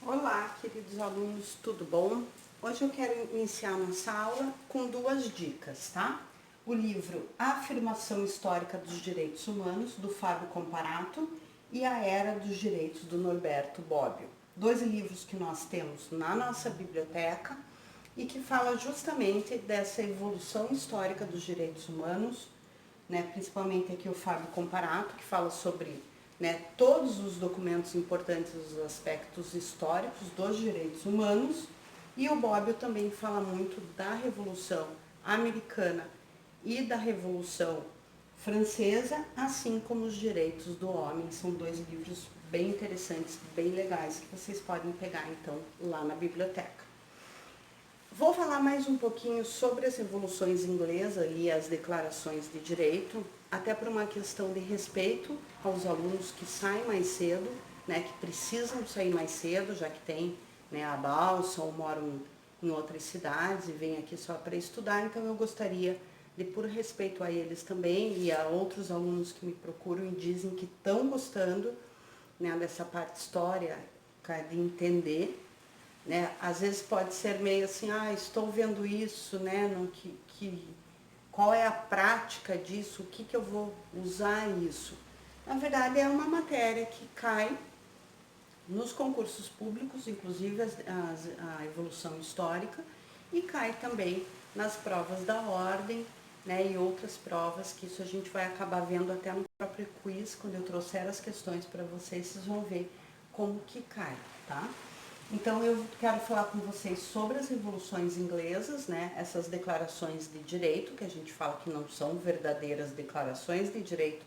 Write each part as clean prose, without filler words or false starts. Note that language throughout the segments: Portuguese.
Olá, queridos alunos, tudo bom? Hoje eu quero iniciar nossa aula com duas dicas, tá? O livro A Afirmação Histórica dos Direitos Humanos, do Fábio Comparato, e A Era dos Direitos, do Norberto Bobbio. Dois livros que nós temos na nossa biblioteca e que fala justamente dessa evolução histórica dos direitos humanos, né? Principalmente aqui o Fábio Comparato, que fala sobre, né, todos os documentos importantes dos aspectos históricos dos direitos humanos, e o Bobbio também fala muito da Revolução Americana e da Revolução Francesa, assim como os direitos do homem. São dois livros bem interessantes, bem legais, que vocês podem pegar então lá na biblioteca. Vou falar mais um pouquinho sobre as revoluções inglesas e as declarações de direito, até por uma questão de respeito aos alunos que saem mais cedo, né, que precisam sair mais cedo, já que tem, né, a balsa ou moram em outras cidades e vêm aqui só para estudar. Então eu gostaria de, por respeito a eles também e a outros alunos que me procuram e dizem que estão gostando, né, dessa parte histórica, de entender, né? Às vezes pode ser meio assim, estou vendo isso, né? Qual é a prática disso? O que eu vou usar isso? Na verdade, é uma matéria que cai nos concursos públicos, inclusive a evolução histórica, e cai também nas provas da ordem, né? E outras provas, que isso a gente vai acabar vendo até no próprio quiz. Quando eu trouxer as questões para vocês, vocês vão ver como que cai, tá? Então eu quero falar com vocês sobre as revoluções inglesas, né? Essas declarações de direito, que a gente fala que não são verdadeiras declarações de direito,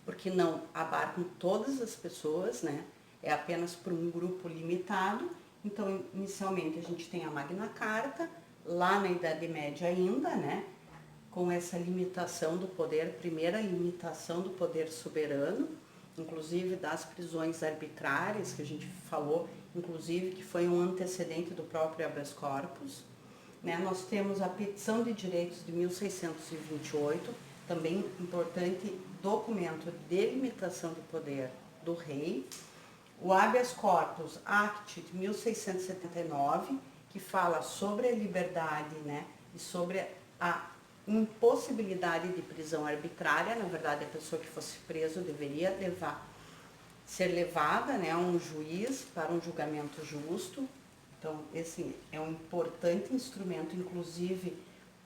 porque não abarcam todas as pessoas, né? É apenas para um grupo limitado. Então, inicialmente a gente tem a Magna Carta, lá na Idade Média ainda, né? Com essa limitação do poder, primeira limitação do poder soberano, inclusive das prisões arbitrárias, que a gente falou, inclusive, que foi um antecedente do próprio habeas corpus. Né? Nós temos a Petição de Direitos de 1628, também importante documento de limitação do poder do rei. O Habeas Corpus Act de 1679, que fala sobre a liberdade, né, e sobre a impossibilidade de prisão arbitrária. Na verdade, a pessoa que fosse presa deveria ser levada, né, a um juiz para um julgamento justo. Então, esse é um importante instrumento, inclusive,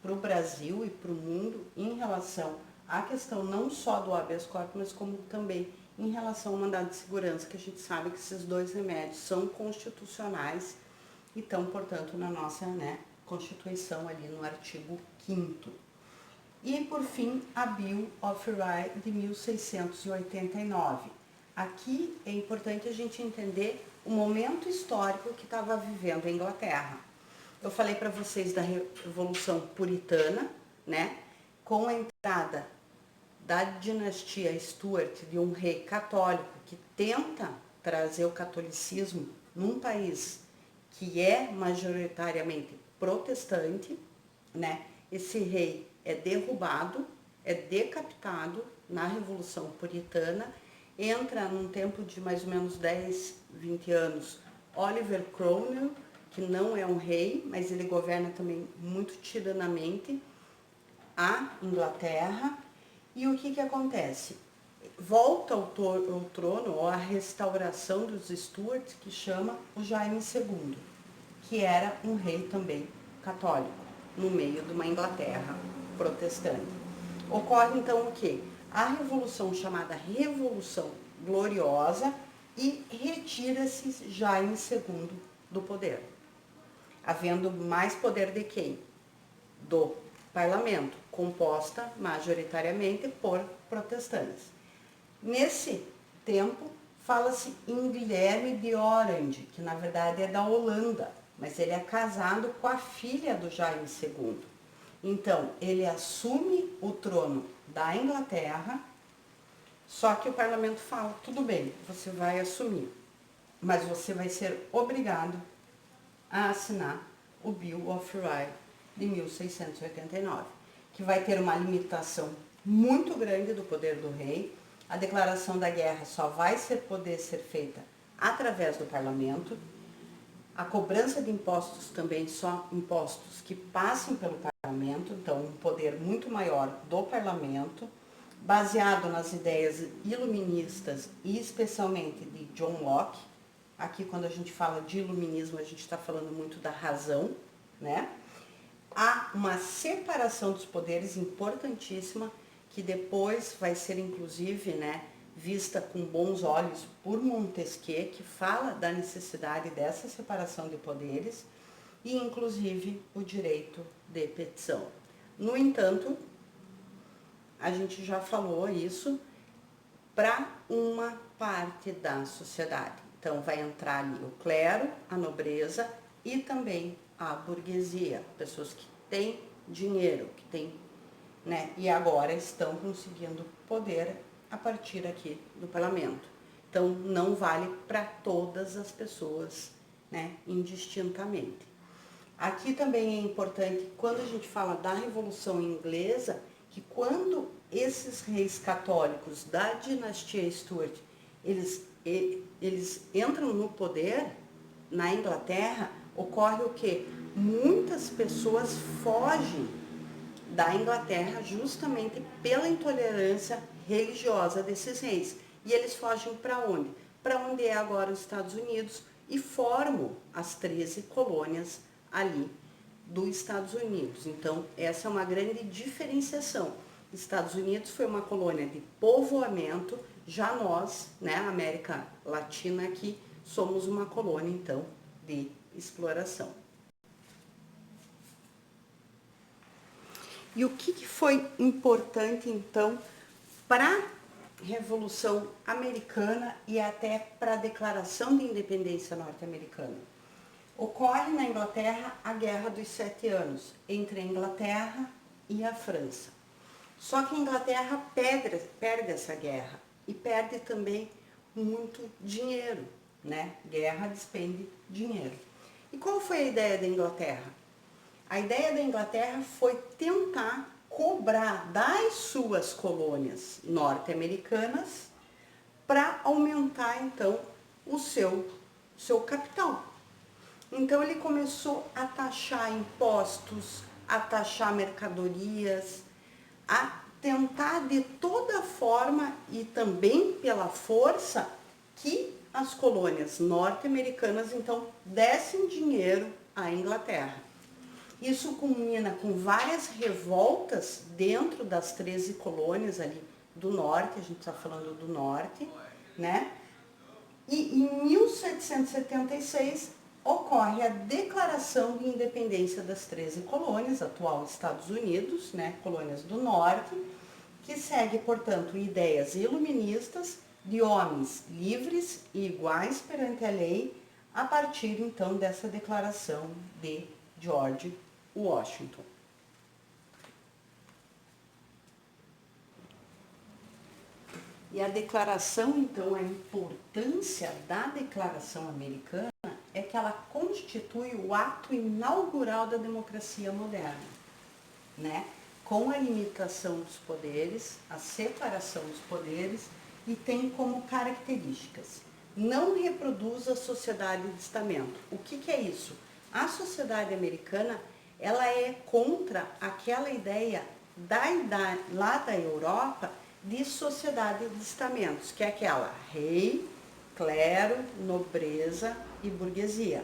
para o Brasil e para o mundo, em relação à questão não só do habeas corpus, mas como também em relação ao mandado de segurança, que a gente sabe que esses dois remédios são constitucionais e estão, portanto, na nossa, né, Constituição, ali no artigo 5º. E, por fim, a Bill of Rights de 1689. Aqui é importante a gente entender o momento histórico que estava vivendo a Inglaterra. Eu falei para vocês da Revolução Puritana, né, com a entrada da dinastia Stuart, de um rei católico que tenta trazer o catolicismo num país que é majoritariamente protestante, né? Esse rei é derrubado, é decapitado na Revolução Puritana. Entra num tempo de mais ou menos 10, 20 anos Oliver Cromwell, que não é um rei, mas ele governa também muito tiranamente a Inglaterra. E o que acontece? Volta ao trono, ou a restauração dos Stuart, que chama o Jaime II, que era um rei também católico, no meio de uma Inglaterra protestante. Ocorre então o quê? A revolução chamada Revolução Gloriosa, e retira-se Jaime II do poder, havendo mais poder de quem? Do parlamento, composta majoritariamente por protestantes. Nesse tempo, fala-se em Guilherme de Orange, que na verdade é da Holanda, mas ele é casado com a filha do Jaime II. Então, ele assume o trono da Inglaterra, só que o parlamento fala, tudo bem, você vai assumir, mas você vai ser obrigado a assinar o Bill of Rights de 1689, que vai ter uma limitação muito grande do poder do rei. A declaração da guerra só vai poder ser feita através do parlamento. A cobrança de impostos também só impostos que passem pelo parlamento, então um poder muito maior do parlamento, baseado nas ideias iluministas e especialmente de John Locke. Aqui quando a gente fala de iluminismo, a gente está falando muito da razão, né? Há uma separação dos poderes importantíssima, que depois vai ser inclusive, né, vista com bons olhos por Montesquieu, que fala da necessidade dessa separação de poderes, e inclusive o direito de petição. No entanto, a gente já falou isso para uma parte da sociedade. Então vai entrar ali o clero, a nobreza e também a burguesia, pessoas que têm dinheiro, que têm, né, e agora estão conseguindo poder a partir aqui do parlamento. Então não vale para todas as pessoas, né, indistintamente. Aqui também é importante, quando a gente fala da Revolução Inglesa, que quando esses reis católicos da dinastia Stuart, eles entram no poder na Inglaterra, ocorre o quê? Muitas pessoas fogem da Inglaterra justamente pela intolerância religiosa desses reis. E eles fogem para onde? Para onde é agora os Estados Unidos e formam as 13 colônias ali dos Estados Unidos. Então, essa é uma grande diferenciação. Estados Unidos foi uma colônia de povoamento, já nós, né, a América Latina aqui, somos uma colônia, então, de exploração. E o que foi importante, então, para a Revolução Americana e até para a Declaração de Independência Norte-Americana? Ocorre na Inglaterra a Guerra dos 7 Anos, entre a Inglaterra e a França. Só que a Inglaterra perde essa guerra e perde também muito dinheiro, né? Guerra despende dinheiro. E qual foi a ideia da Inglaterra? A ideia da Inglaterra foi tentar cobrar das suas colônias norte-americanas para aumentar, então, o seu capital. Então, ele começou a taxar impostos, a taxar mercadorias, a tentar de toda forma e também pela força que as colônias norte-americanas, então, dessem dinheiro à Inglaterra. Isso culmina com várias revoltas dentro das 13 colônias ali do norte, a gente está falando do norte, né? E em 1776 ocorre a Declaração de Independência das 13 colônias, atual Estados Unidos, né, colônias do norte, que segue, portanto, ideias iluministas de homens livres e iguais perante a lei, a partir, então, dessa declaração de George Washington. E a declaração, então, a importância da Declaração Americana é que ela constitui o ato inaugural da democracia moderna, né? Com a limitação dos poderes, a separação dos poderes, e tem como características: não reproduz a sociedade de estamento. O que é isso? A sociedade americana, ela é contra aquela ideia lá da Europa de sociedade de estamentos, que é aquela rei, clero, nobreza e burguesia.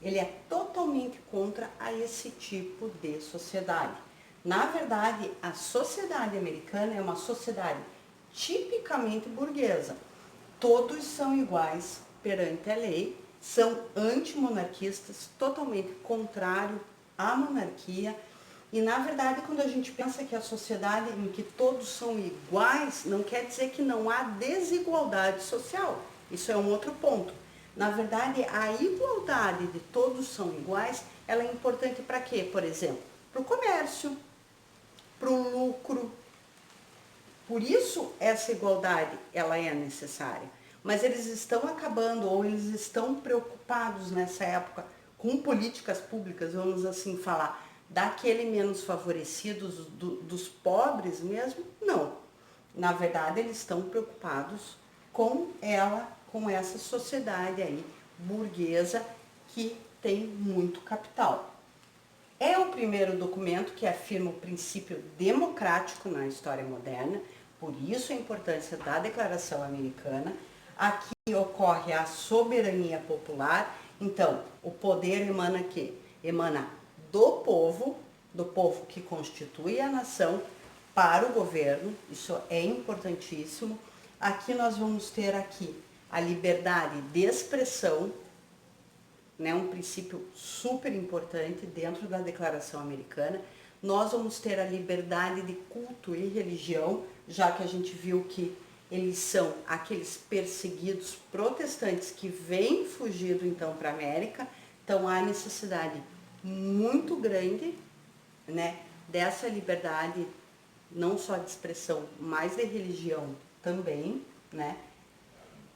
Ele é totalmente contra a esse tipo de sociedade. Na verdade, a sociedade americana é uma sociedade tipicamente burguesa. Todos são iguais perante a lei, são antimonarquistas, totalmente contrário à monarquia. E, na verdade, quando a gente pensa que a sociedade em que todos são iguais, não quer dizer que não há desigualdade social. Isso é um outro ponto. Na verdade, a igualdade de todos são iguais, ela é importante para quê? Por exemplo, para o comércio, para o lucro. Por isso, essa igualdade, ela é necessária. Mas eles estão acabando, ou eles estão preocupados nessa época com políticas públicas, vamos assim falar, daquele menos favorecidos, dos pobres mesmo? Não. Na verdade, eles estão preocupados com essa sociedade aí, burguesa, que tem muito capital. É o primeiro documento que afirma o princípio democrático na história moderna, por isso a importância da Declaração Americana. Aqui ocorre a soberania popular, então o poder emana quê? Emana do povo que constitui a nação, para o governo, isso é importantíssimo. Aqui nós vamos ter aqui a liberdade de expressão, né, um princípio super importante dentro da Declaração Americana. Nós vamos ter a liberdade de culto e religião, já que a gente viu que eles são aqueles perseguidos protestantes que vêm fugido então para a América. Então há necessidade muito grande, né, dessa liberdade, não só de expressão, mas de religião também, né?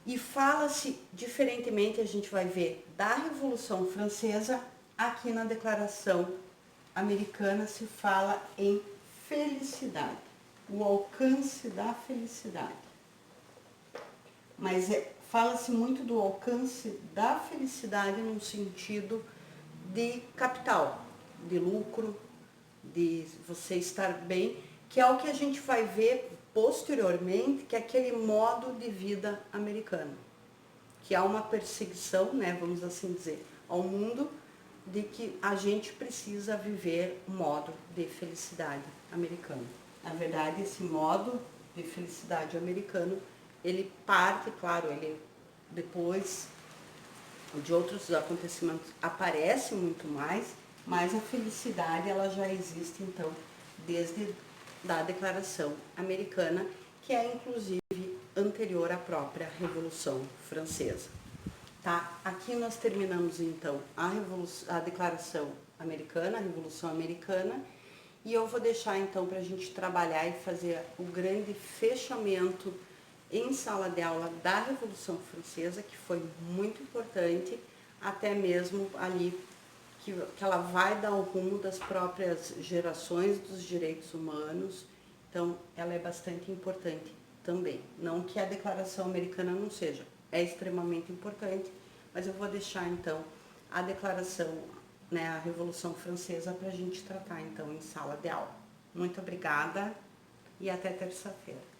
E fala-se, diferentemente, a gente vai ver, da Revolução Francesa, aqui na Declaração Americana se fala em felicidade, o alcance da felicidade. Mas fala-se muito do alcance da felicidade no sentido de capital, de lucro, de você estar bem, que é o que a gente vai ver posteriormente, que é aquele modo de vida americano, que há uma perseguição, né, vamos assim dizer, ao mundo, de que a gente precisa viver um modo de felicidade americano. Na verdade, esse modo de felicidade americano, ele parte, claro, ele depois de outros acontecimentos aparece muito mais, mas a felicidade ela já existe então desde da Declaração Americana, que é inclusive anterior à própria Revolução Francesa. Tá? Aqui nós terminamos então a Declaração Americana, a Revolução Americana, e eu vou deixar então para a gente trabalhar e fazer o grande fechamento em sala de aula da Revolução Francesa, que foi muito importante, até mesmo ali que ela vai dar o rumo das próprias gerações dos direitos humanos, então ela é bastante importante também. Não que a Declaração Americana não seja, é extremamente importante, mas eu vou deixar então a Declaração, né, a Revolução Francesa para a gente tratar então em sala de aula. Muito obrigada e até terça-feira.